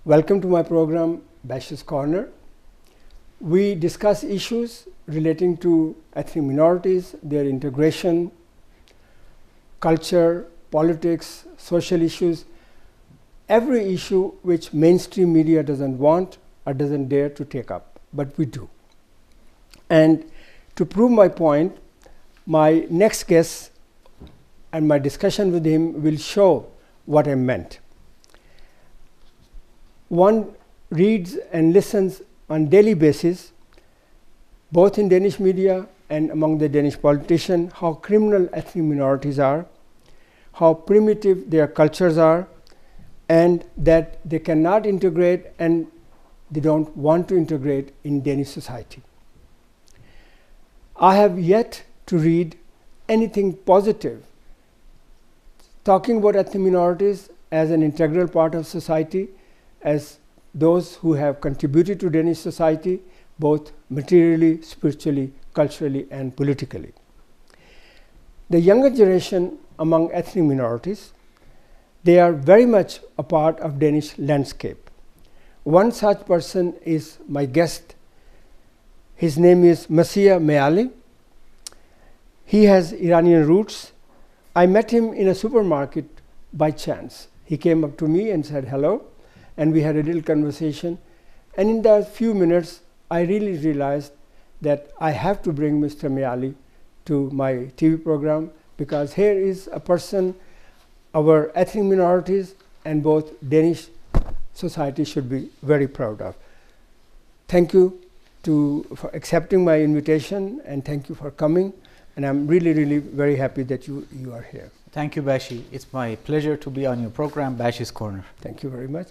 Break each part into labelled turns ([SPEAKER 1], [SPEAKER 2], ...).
[SPEAKER 1] Welcome to my program, Bashys Corner. We discuss issues relating to ethnic minorities, their integration, culture, politics, social issues, every issue which mainstream media doesn't want or doesn't dare to take up, but we do. And to prove my point, my next guest and my discussion with him will show what I meant. One reads and listens on daily basis, both in Danish media and among the Danish politicians, how criminal ethnic minorities are, how primitive their cultures are, and that they cannot integrate and they don't want to integrate in Danish society. I have yet to read anything positive talking about ethnic minorities as an integral part of society, as those who have contributed to Danish society, both materially, spiritually, culturally, and politically. The younger generation among ethnic minorities, they are very much a part of Danish landscape. One such person is my guest. His name is Massih Mayeli. He has Iranian roots. I met him in a supermarket by chance. He came up to me and said hello, and we had a little conversation. And in that few minutes, I really realized that I have to bring Mr. Mayeli to my TV program, because here is a person our ethnic minorities and both Danish society should be very proud of. Thank you for accepting my invitation, and thank you for coming. And I'm really very happy that you are here.
[SPEAKER 2] Thank you, Bashy. It's my pleasure to be on your program, Bashys Corner.
[SPEAKER 1] Thank you very much.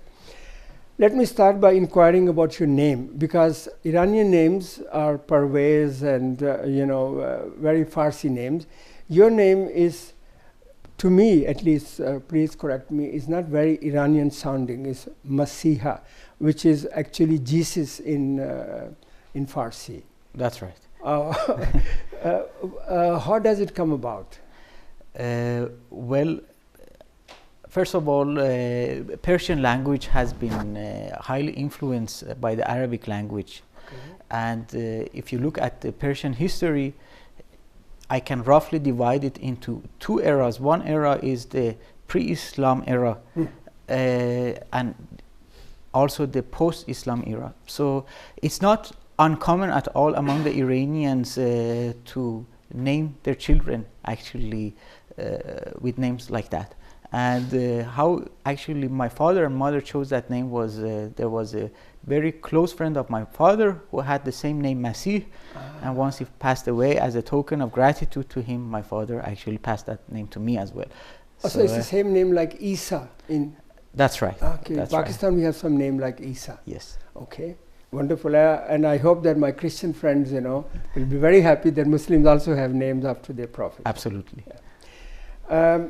[SPEAKER 1] Let me start by inquiring about your name, because Iranian names are Parvez and very Farsi names. Your name is, to me at least, please correct me, is not very Iranian sounding. It's Massih, which is actually Jesus in Farsi.
[SPEAKER 2] That's right.
[SPEAKER 1] How does it come about?
[SPEAKER 2] Well, first of all, Persian language has been highly influenced by the Arabic language. Okay. And if you look at the Persian history, I can roughly divide it into two eras. One era is the pre-Islam era, and also the post-Islam era. So it's not uncommon at all among the Iranians to name their children actually with names like that. And how actually my father and mother chose that name was there was a very close friend of my father who had the same name, Massih, and once he passed away, as a token of gratitude to him, my father actually passed that name to me as well.
[SPEAKER 1] So it's the same name like Isa in...
[SPEAKER 2] That's right.
[SPEAKER 1] Okay,
[SPEAKER 2] that's
[SPEAKER 1] Pakistan
[SPEAKER 2] right.
[SPEAKER 1] We have some name like Isa.
[SPEAKER 2] Yes.
[SPEAKER 1] Okay, wonderful. And I hope that my Christian friends, will be very happy that Muslims also have names after their prophet.
[SPEAKER 2] Absolutely.
[SPEAKER 1] Yeah.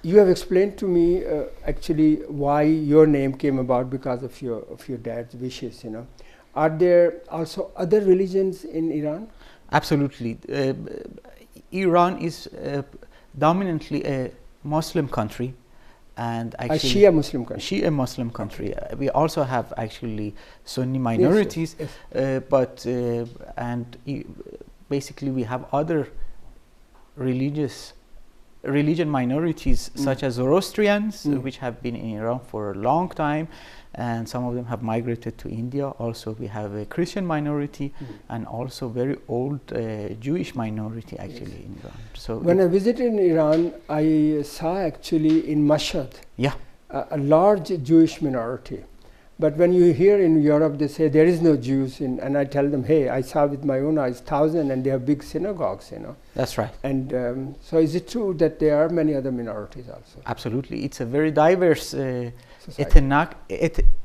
[SPEAKER 1] You have explained to me actually why your name came about, because of your dad's wishes. Are there also other religions in Iran?
[SPEAKER 2] Absolutely. Iran is dominantly a Muslim country, and actually
[SPEAKER 1] a Shia Muslim country.
[SPEAKER 2] Shia Muslim country. Okay. We also have actually Sunni minorities, yes. But basically we have other religion minorities, such as Zoroastrians, which have been in Iran for a long time, and some of them have migrated to India. Also, we have a Christian minority and also very old Jewish minority actually in Iran. So
[SPEAKER 1] when I visited in Iran, I saw actually in Mashhad a large Jewish minority. But when you hear in Europe, they say there is no Jews, and I tell them, hey, I saw with my own eyes 1,000, and they have big synagogues,
[SPEAKER 2] That's right.
[SPEAKER 1] And so is it true that there are many other minorities also?
[SPEAKER 2] Absolutely. It's a very diverse,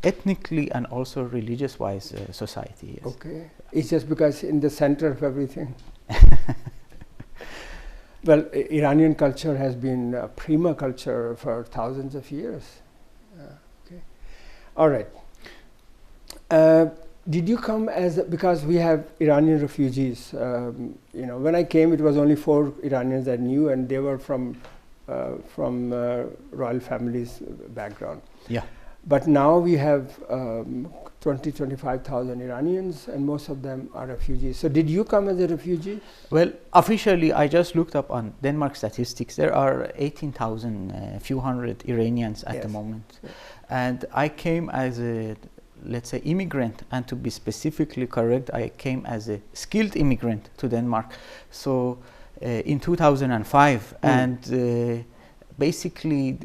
[SPEAKER 2] ethnically and also religious-wise society. Yes.
[SPEAKER 1] Okay. It's just because in the center of everything. Well, Iranian culture has been a prima culture for thousands of years. Okay. All right. Did you come because we have Iranian refugees? When I came, it was only 4 Iranians I knew, and they were from royal families background.
[SPEAKER 2] Yeah.
[SPEAKER 1] But now we have 25,000 Iranians, and most of them are refugees. So did you come as a refugee?
[SPEAKER 2] Well, officially, I just looked up on Denmark statistics. There are 18,000, few hundred Iranians at the moment.
[SPEAKER 1] Yes.
[SPEAKER 2] And I came as a, let's say, immigrant, and to be specifically correct, I came as a skilled immigrant to Denmark. So in 2005, and basically,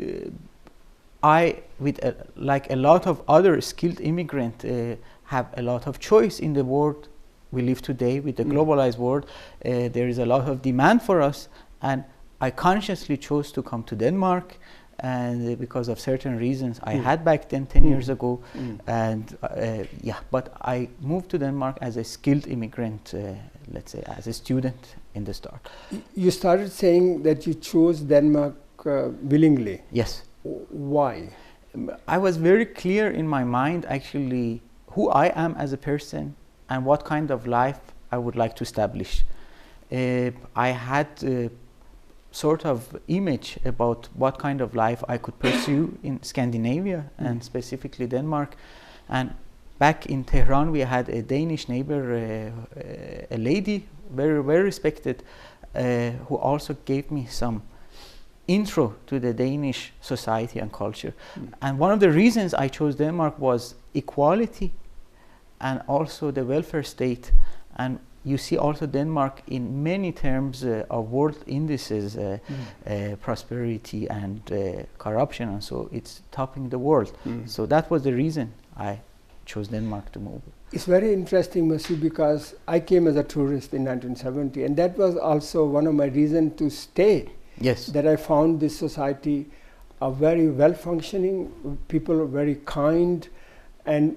[SPEAKER 2] I, with like a lot of other skilled immigrants, have a lot of choice in the world we live today with the globalized world. There is a lot of demand for us, and I consciously chose to come to Denmark, and because of certain reasons I had back then 10 years ago, and yeah, but I moved to Denmark as a skilled immigrant, let's say as a student in the start.
[SPEAKER 1] You started saying that you chose Denmark willingly.
[SPEAKER 2] Yes.
[SPEAKER 1] Why?
[SPEAKER 2] I was very clear in my mind actually who I am as a person and what kind of life I would like to establish. I had sort of image about what kind of life I could pursue in Scandinavia and specifically Denmark. And back in Tehran we had a Danish neighbor, a lady, very, very respected, who also gave me some intro to the Danish society and culture. And one of the reasons I chose Denmark was equality and also the welfare state. And you see also Denmark in many terms of world indices, prosperity and corruption, and so it's topping the world. So that was the reason I chose Denmark to move.
[SPEAKER 1] It's very interesting, Massih, because I came as a tourist in 1970, and that was also one of my reasons to stay.
[SPEAKER 2] Yes.
[SPEAKER 1] That I found this society a very well-functioning, people are very kind, and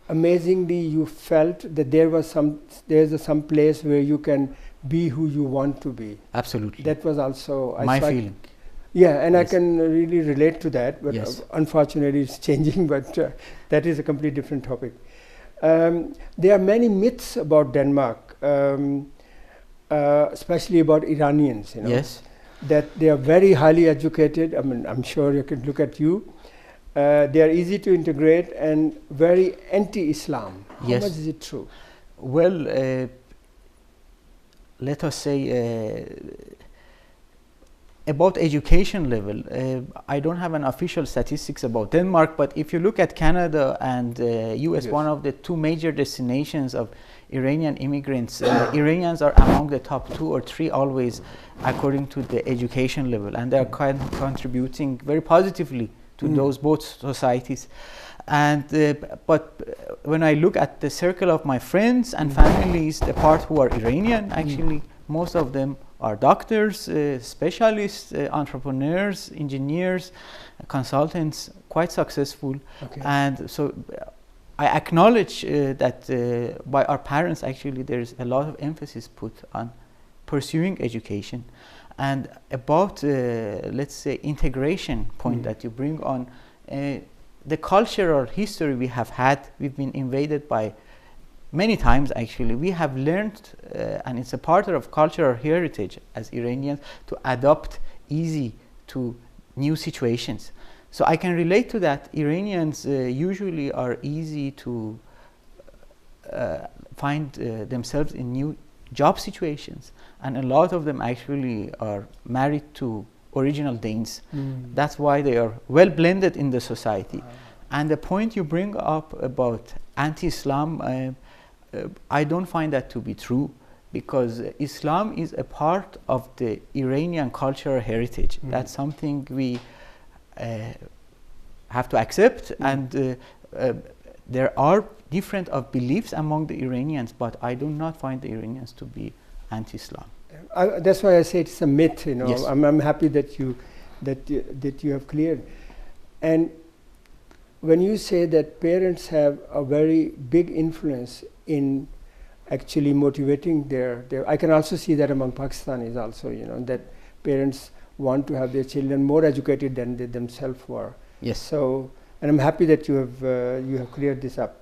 [SPEAKER 1] amazingly you felt that there's some place where you can be who you want to be.
[SPEAKER 2] Absolutely.
[SPEAKER 1] That was also
[SPEAKER 2] my feeling.
[SPEAKER 1] Yeah, and
[SPEAKER 2] yes.
[SPEAKER 1] I can really relate to that, but
[SPEAKER 2] yes.
[SPEAKER 1] Unfortunately it's changing, but that is a completely different topic. There are many myths about Denmark, especially about Iranians, you know.
[SPEAKER 2] Yes.
[SPEAKER 1] That they are very highly educated. I mean, I'm sure you can look at you. They are easy to integrate and very anti-Islam. How
[SPEAKER 2] yes.
[SPEAKER 1] much is it true?
[SPEAKER 2] Well, let us say about education level, I don't have an official statistics about Denmark, but if you look at Canada and US, yes. one of the two major destinations of Iranian immigrants, Iranians are among the top 2 or 3 always according to the education level, and they are contributing very positively to those both societies. And but when I look at the circle of my friends and families, the part who are Iranian, actually most of them are doctors, specialists, entrepreneurs, engineers, consultants, quite successful. Okay. And so I acknowledge that by our parents actually there's a lot of emphasis put on pursuing education. And about let's say integration point that you bring on, the cultural history we have had, we've been invaded by many times actually. We have learned, and it's a part of cultural heritage as Iranians, to adapt easy to new situations. So I can relate to that. Iranians usually are easy to find themselves in new job situations, and a lot of them actually are married to original Danes. That's why they are well blended in the society. And the point you bring up about anti-Islam, I don't find that to be true, because Islam is a part of the Iranian cultural heritage. That's something we have to accept, and there are different of beliefs among the Iranians, but I do not find the Iranians to be anti-Islam.
[SPEAKER 1] That's why I say it's a myth, you know.
[SPEAKER 2] Yes.
[SPEAKER 1] I'm happy that you have cleared. And when you say that parents have a very big influence in actually motivating their I can also see that among Pakistanis also, you know, that parents want to have their children more educated than they themselves were.
[SPEAKER 2] Yes.
[SPEAKER 1] So, and I'm happy that you have cleared this up.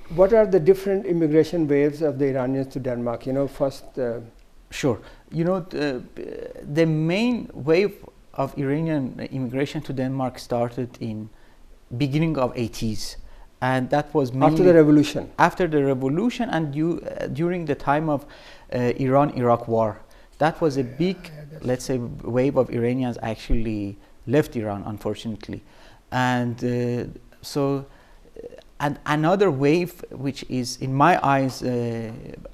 [SPEAKER 1] What are the different immigration waves of the Iranians to Denmark? You know, first.
[SPEAKER 2] Sure. You know, the main wave of Iranian immigration to Denmark started in beginning of 80s, and that was mainly
[SPEAKER 1] after the revolution.
[SPEAKER 2] After the revolution, and during the time of Iran-Iraq war. That was a big, let's say, wave of Iranians actually left Iran, unfortunately. And and another wave, which is, in my eyes,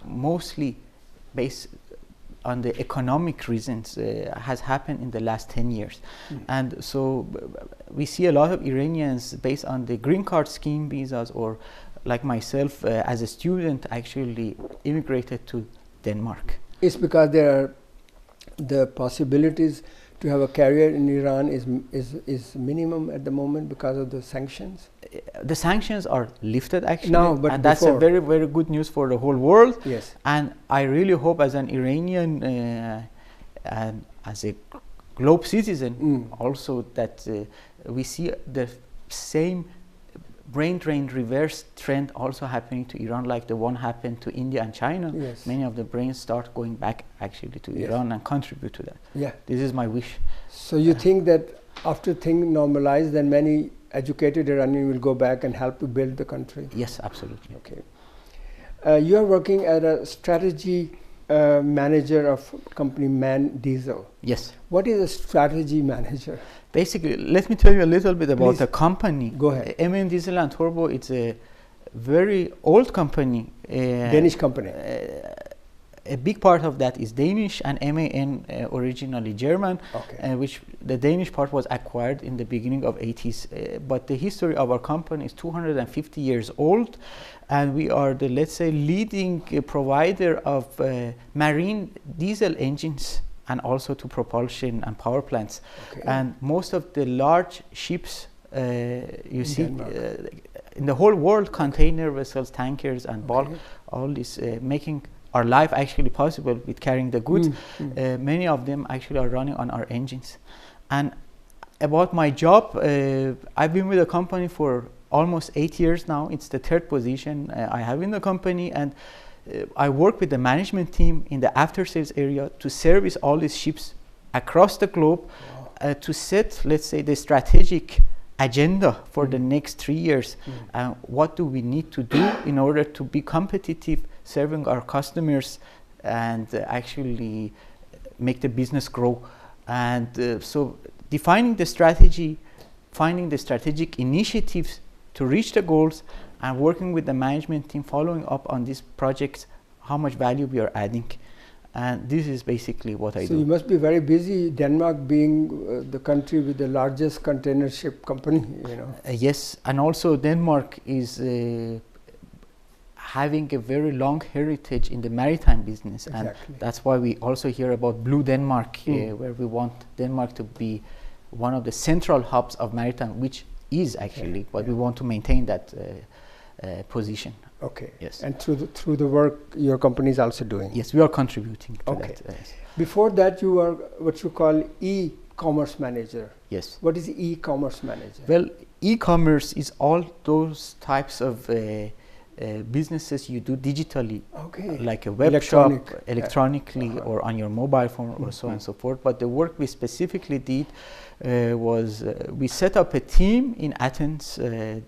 [SPEAKER 2] mostly based on the economic reasons, has happened in the last 10 years. And so we see a lot of Iranians based on the green card scheme visas, or like myself as a student, actually immigrated to Denmark.
[SPEAKER 1] It's because the possibilities to have a career in Iran is minimum at the moment because of the sanctions.
[SPEAKER 2] The sanctions are lifted actually,
[SPEAKER 1] now, but
[SPEAKER 2] and that's a very, very good news for the whole world.
[SPEAKER 1] Yes.
[SPEAKER 2] And I really hope, as an Iranian and as a globe citizen, also that we see the same brain drain reverse trend also happening to Iran, like the one happened to India and China.
[SPEAKER 1] Yes.
[SPEAKER 2] Many of the brains start going back actually to Iran and contribute to that.
[SPEAKER 1] Yeah.
[SPEAKER 2] This is my wish.
[SPEAKER 1] So you think that after things normalize, then many educated Iranians will go back and help to build the country?
[SPEAKER 2] Yes, absolutely.
[SPEAKER 1] Okay. You are working as a strategy manager of company Man Diesel.
[SPEAKER 2] Yes.
[SPEAKER 1] What is a strategy manager?
[SPEAKER 2] Basically, let me tell you a little bit about the company.
[SPEAKER 1] Go ahead.
[SPEAKER 2] MAN Diesel and Turbo, it's a very old company.
[SPEAKER 1] Danish company.
[SPEAKER 2] A big part of that is Danish, and MAN originally German, which the Danish part was acquired in the beginning of 80s. But the history of our company is 250 years old, and we are the, let's say, leading provider of marine diesel engines, and also to propulsion and power plants. And most of the large ships you see in the whole world, container vessels, tankers and bulk, all this making our life actually possible with carrying the goods. Many of them actually are running on our engines. And about my job, I've been with the company for almost 8 years now. It's the third position I have in the company, and I work with the management team in the after sales area to service all these ships across the globe, to set, let's say, the strategic agenda for the next 3 years. What do we need to do in order to be competitive, serving our customers, and actually make the business grow. And so defining the strategy, finding the strategic initiatives to reach the goals, and working with the management team, following up on these projects, how much value we are adding. And this is basically what I do.
[SPEAKER 1] So you must be very busy, Denmark being the country with the largest container ship company, you know.
[SPEAKER 2] Yes, and also Denmark is having a very long heritage in the maritime business. And that's why we also hear about Blue Denmark, where we want Denmark to be one of the central hubs of maritime, which is actually, but we want to maintain that position.
[SPEAKER 1] Okay.
[SPEAKER 2] Yes.
[SPEAKER 1] And through the work your company is also doing.
[SPEAKER 2] Yes, we are contributing to that. Yes.
[SPEAKER 1] Before that, you are what you call e-commerce manager.
[SPEAKER 2] Yes.
[SPEAKER 1] What is e-commerce manager?
[SPEAKER 2] Well, e-commerce is all those types of businesses you do digitally, like a web shop, electronically, or on your mobile phone, or so on and so forth. But the work we specifically did was we set up a team in Athens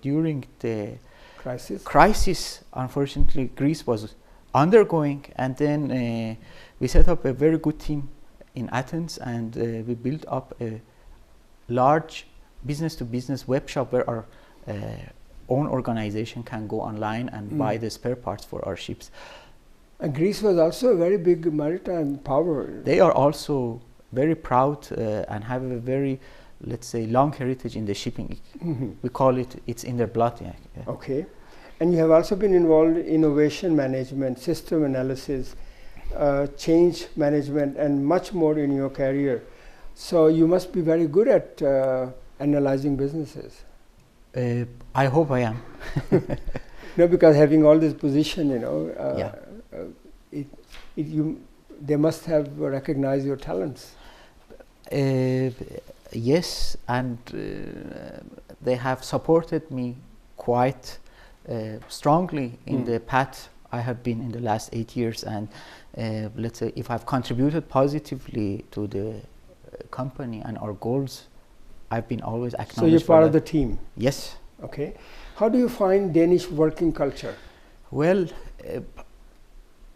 [SPEAKER 2] during the crisis. Unfortunately, Greece was undergoing, and then we set up a very good team in Athens, and we built up a large business-to-business web shop where our own organization can go online and buy the spare parts for our ships.
[SPEAKER 1] And Greece was also a very big maritime power.
[SPEAKER 2] They are also very proud and have a very, let's say, long heritage in the shipping. We call it, it's in their blood.
[SPEAKER 1] Okay. And you have also been involved in innovation management, system analysis, change management, and much more in your career. So you must be very good at analyzing businesses.
[SPEAKER 2] I hope I am.
[SPEAKER 1] No, because having all this position, you know, they must have recognized your talents.
[SPEAKER 2] Yes, and they have supported me quite strongly in the path I have been in the last 8 years. And let's say if I've contributed positively to the company and our goals, I've been always acknowledged.
[SPEAKER 1] So you're part of the team?
[SPEAKER 2] Yes.
[SPEAKER 1] Okay. How do you find Danish working culture?
[SPEAKER 2] Well,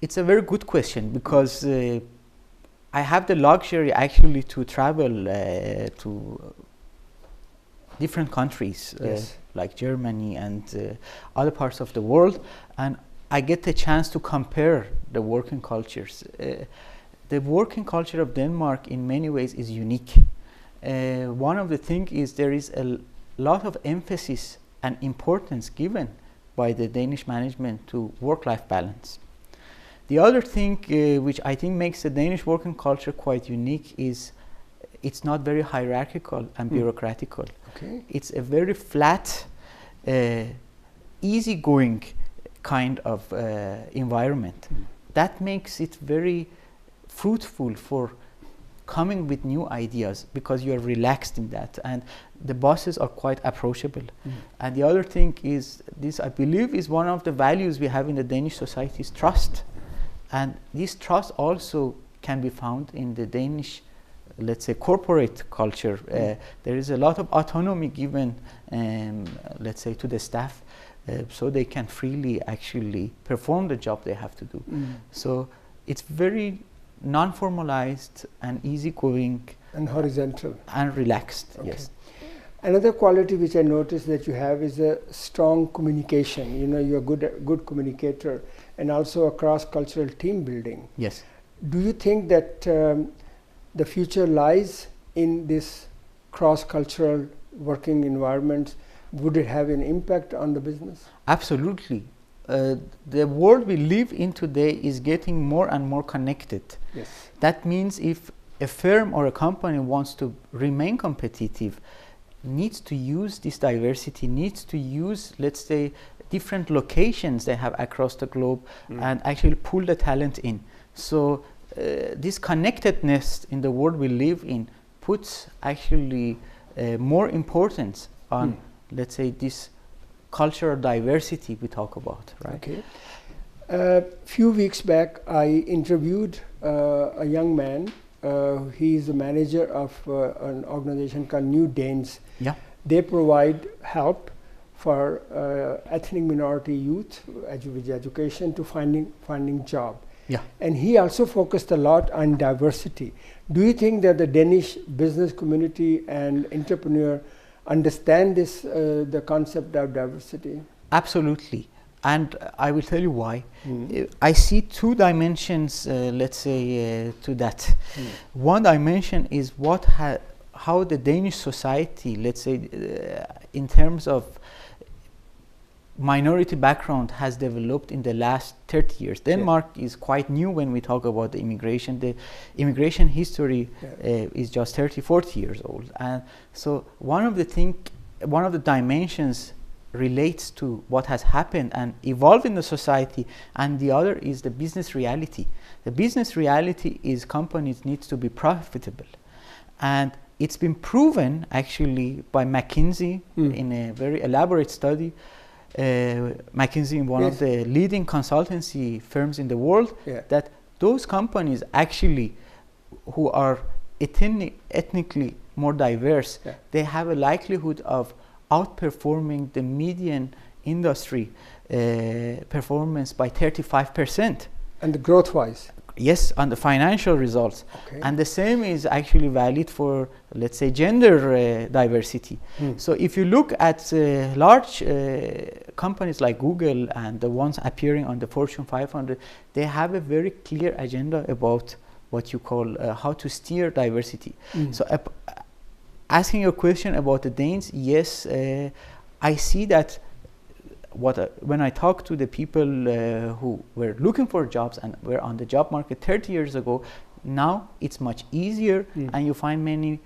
[SPEAKER 2] it's a very good question, because I have the luxury actually to travel to different countries,
[SPEAKER 1] Yes.
[SPEAKER 2] like Germany and other parts of the world, and I get the chance to compare the working cultures. The working culture of Denmark in many ways is unique. One of the things is there is a lot of emphasis and importance given by the Danish management to work-life balance. The other thing which I think makes the Danish working culture quite unique is it's not very hierarchical and bureaucratical.
[SPEAKER 1] Okay.
[SPEAKER 2] It's a very flat, easygoing kind of environment. That makes it very fruitful for coming with new ideas, because you are relaxed in that, and the bosses are quite approachable. And the other thing is, this I believe is one of the values we have in the Danish society, is trust. And this trust also can be found in the Danish, let's say, corporate culture. There is a lot of autonomy given, let's say, to the staff, so they can freely actually perform the job they have to do. So it's very non-formalized and easygoing
[SPEAKER 1] And horizontal.
[SPEAKER 2] and relaxed.
[SPEAKER 1] Okay.
[SPEAKER 2] Yes.
[SPEAKER 1] Another quality which I noticed that you have is a strong communication. You know, you're a good communicator, and also a cross-cultural team building.
[SPEAKER 2] Yes.
[SPEAKER 1] Do you think that the future lies in this cross-cultural working environment? Would it have an impact on the business?
[SPEAKER 2] Absolutely. The world we live in today is getting more and more connected.
[SPEAKER 1] Yes.
[SPEAKER 2] That means if a firm or a company wants to remain competitive, needs to use this diversity, needs to use, let's say, different locations they have across the globe, and actually pull the talent in. So this connectedness in the world we live in puts actually more importance on, let's say, this cultural diversity we talk about, right?
[SPEAKER 1] Okay. A few weeks back, I interviewed a young man. He is the manager of an organization called New Danes.
[SPEAKER 2] Yeah.
[SPEAKER 1] They provide help for ethnic minority youth with education to finding job.
[SPEAKER 2] Yeah.
[SPEAKER 1] And he also focused a lot on diversity. Do you think that the Danish business community and entrepreneur understand this, the concept of diversity?
[SPEAKER 2] Absolutely. And I will tell you why. I see two dimensions, let's say, to that. One dimension is how the Danish society, let's say, in terms of minority background, has developed in the last 30 years. Denmark is quite new when we talk about the immigration. The immigration history is just 30, 40 years old. And so one of the dimensions relates to what has happened and evolved in the society, and the other is the business reality. The business reality is companies need to be profitable, and it's been proven actually by McKinsey in a very elaborate study. McKinsey, one of the leading consultancy firms in the world, that those companies actually who are ethnically more diverse, they have a likelihood of outperforming the median industry performance by 35%.
[SPEAKER 1] And the growth-wise?
[SPEAKER 2] Yes, on the financial results. Okay. And the same is actually valid for, let's say, gender diversity. So if you look at large companies like Google and the ones appearing on the Fortune 500, they have a very clear agenda about what you call how to steer diversity. So asking your question about the Danes, yes, I see that when I talk to the people who were looking for jobs and were on the job market 30 years ago, now it's much easier, and you find many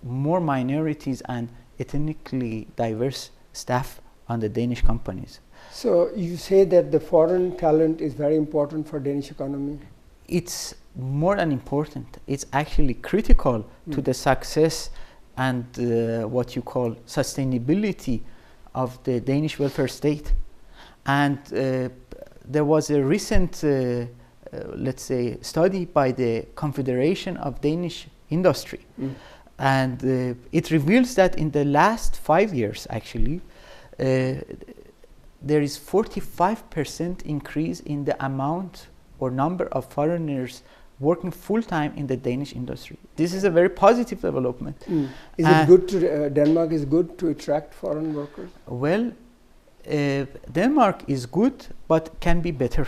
[SPEAKER 2] more minorities and ethnically diverse staff on the Danish companies.
[SPEAKER 1] So you say that the foreign talent is very important for Danish economy?
[SPEAKER 2] It's more than important. It's actually critical to the success and what you call sustainability of the Danish welfare state. And there was a recent let's say, study by the Confederation of Danish Industry. And it reveals that in the last 5 years, actually, there is 45% increase in the amount or number of foreigners working full-time in the Danish industry. This is a very positive development.
[SPEAKER 1] Is it good to, Denmark is good to attract foreign workers?
[SPEAKER 2] Well, Denmark is good, but can be better.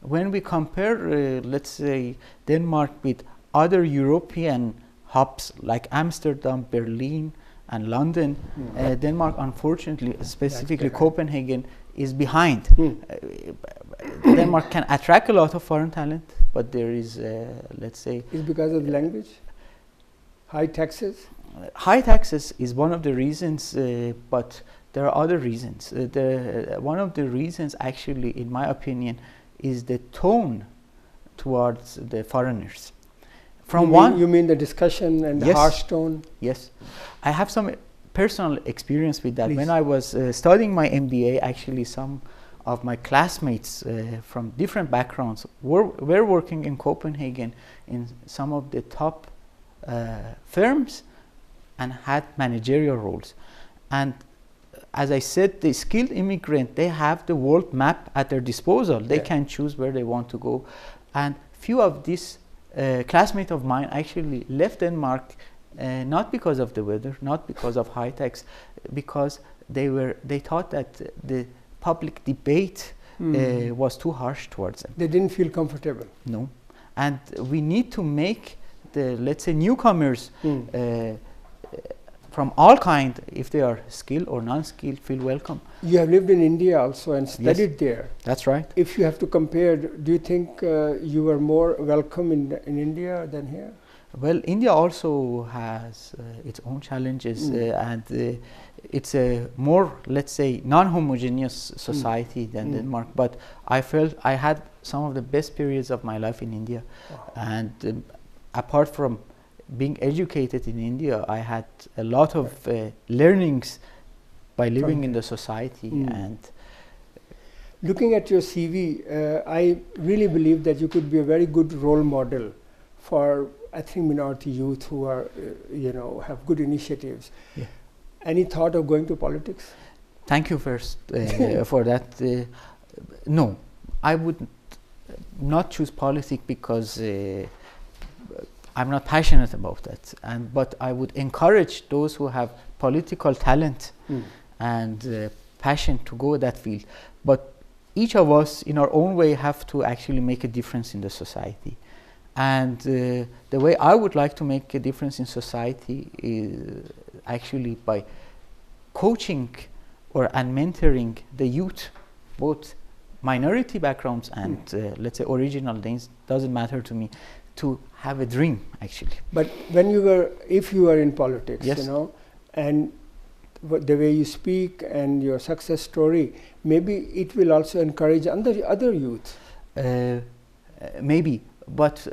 [SPEAKER 2] When we compare, let's say, Denmark with other European hubs like Amsterdam, Berlin, and London, Denmark, unfortunately, specifically Copenhagen, is behind. Denmark can attract a lot of foreign talent, but there is, let's say...
[SPEAKER 1] Is because of language? High taxes?
[SPEAKER 2] High taxes is one of the reasons, but there are other reasons. One of the reasons, actually, in my opinion, is the tone towards the foreigners.
[SPEAKER 1] You mean the discussion and the harsh tone?
[SPEAKER 2] Yes. I have some personal experience with that. Please. When I was studying my MBA, actually some of my classmates from different backgrounds were working in Copenhagen in some of the top firms and had managerial roles. And as I said, the skilled immigrant, they have the world map at their disposal. They can choose where they want to go. And few of these classmates of mine actually left Denmark not because of the weather, not because of high tax, because they thought that the public debate was too harsh towards them.
[SPEAKER 1] They didn't feel comfortable.
[SPEAKER 2] No. And we need to make the, let's say, newcomers from all kind, if they are skilled or non-skilled, feel welcome.
[SPEAKER 1] You have lived in India also and studied there.
[SPEAKER 2] That's right.
[SPEAKER 1] If you have to compare, do you think you were more welcome in India than here?
[SPEAKER 2] Well, India also has its own challenges, and it's a more, let's say, non-homogeneous society than Denmark. But I felt I had some of the best periods of my life in India. And apart from being educated in India, I had a lot of learnings by living in the society. And
[SPEAKER 1] looking at your CV, I really believe that you could be a very good role model for ethnic minority youth who are, have good initiatives.
[SPEAKER 2] Yeah.
[SPEAKER 1] Any thought of going to politics?
[SPEAKER 2] Thank you first for that. No, I would not choose politics because I'm not passionate about that. But I would encourage those who have political talent and passion to go that field. But each of us, in our own way, have to actually make a difference in the society. And the way I would like to make a difference in society is actually by coaching and mentoring the youth, both minority backgrounds and let's say original Danes, doesn't matter to me, to have a dream actually.
[SPEAKER 1] But when if you were in politics, and the way you speak and your success story, maybe it will also encourage other youth.
[SPEAKER 2] Maybe. But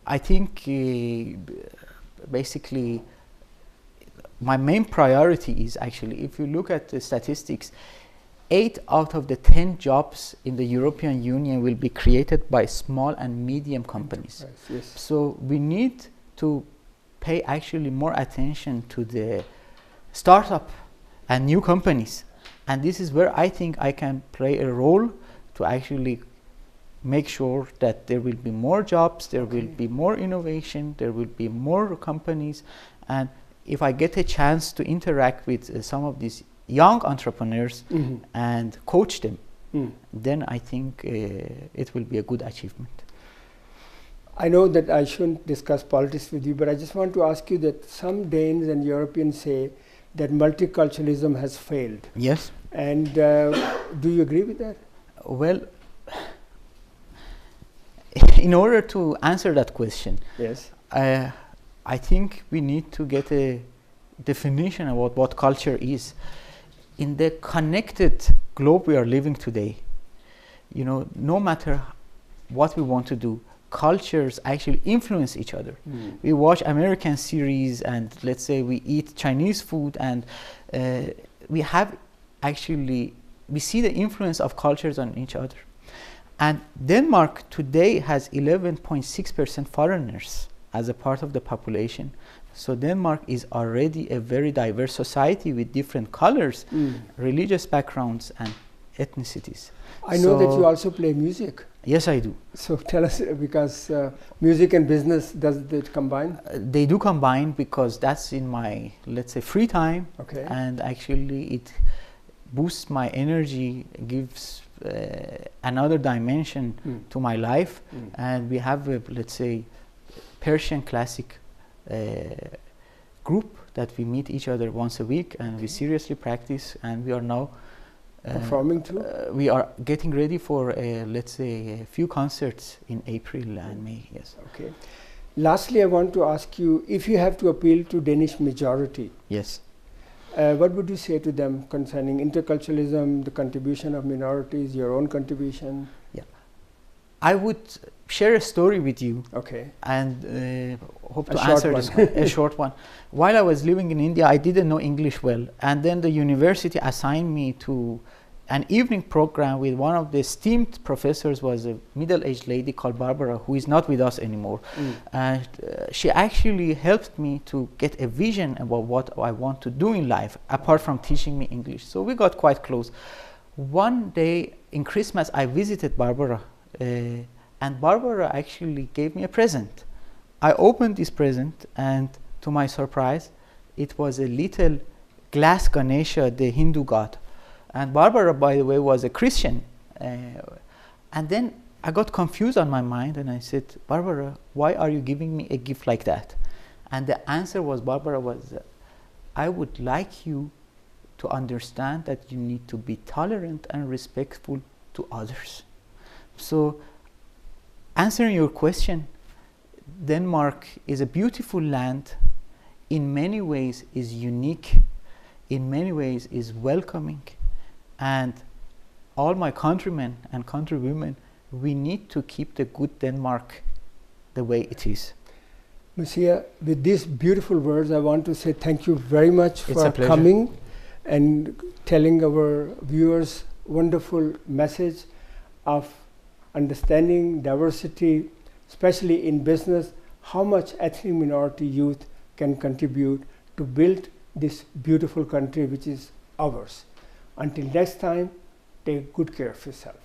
[SPEAKER 2] I think basically my main priority is actually, if you look at the statistics, 8 out of the 10 jobs in the European Union will be created by small and medium companies.
[SPEAKER 1] Yes.
[SPEAKER 2] So we need to pay actually more attention to the startup and new companies. And this is where I think I can play a role to actually make sure that there will be more jobs, there will be more innovation, there will be more companies. And if I get a chance to interact with some of these young entrepreneurs and coach them, then I think it will be a good achievement.
[SPEAKER 1] I know that I shouldn't discuss politics with you, but I just want to ask you that some Danes and Europeans say that multiculturalism has failed.
[SPEAKER 2] Yes.
[SPEAKER 1] And do you agree with that?
[SPEAKER 2] Well, in order to answer that question,
[SPEAKER 1] yes,
[SPEAKER 2] I think we need to get a definition about what culture is. In the connected globe we are living today, no matter what we want to do, cultures actually influence each other. We watch American series and let's say we eat Chinese food, and we see the influence of cultures on each other. And Denmark today has 11.6% foreigners as a part of the population. So Denmark is already a very diverse society with different colors, religious backgrounds, and ethnicities.
[SPEAKER 1] I know that you also play music.
[SPEAKER 2] Yes, I do.
[SPEAKER 1] So tell us, because music and business, does it combine?
[SPEAKER 2] They do combine, because that's in my, let's say, free time.
[SPEAKER 1] Okay.
[SPEAKER 2] And actually it boosts my energy, gives another dimension to my life. And we have a, let's say, Persian classic group that we meet each other once a week, and we seriously practice, and we are now
[SPEAKER 1] performing too?
[SPEAKER 2] We are getting ready for, let's say, a few concerts in April and May, yes.
[SPEAKER 1] Okay. Lastly, I want to ask you, if you have to appeal to Danish majority,
[SPEAKER 2] yes,
[SPEAKER 1] what would you say to them concerning interculturalism, the contribution of minorities, your own contribution?
[SPEAKER 2] Yeah, I would share a story with you.
[SPEAKER 1] Okay.
[SPEAKER 2] And hope to answer this one. A short one. While I was living in India, I didn't know English well, and then the university assigned me to an evening program with one of the esteemed professors. Was a middle-aged lady called Barbara, who is not with us anymore. And she actually helped me to get a vision about what I want to do in life, apart from teaching me English. So we got quite close. One day in Christmas, I visited Barbara, and Barbara actually gave me a present. I opened this present, and to my surprise, it was a little glass Ganesha, the Hindu god. And Barbara, by the way, was a Christian. And then I got confused on my mind, and I said, Barbara, why are you giving me a gift like that? And the answer was, Barbara, was, I would like you to understand that you need to be tolerant and respectful to others. So, answering your question, Denmark is a beautiful land, in many ways is unique, in many ways is welcoming, and all my countrymen and countrywomen, we need to keep the good Denmark the way it is.
[SPEAKER 1] Massih, with these beautiful words, I want to say thank you very much for coming and telling our viewers wonderful message of understanding diversity, especially in business, how much ethnic minority youth can contribute to build this beautiful country which is ours. Until next time, take good care of yourself.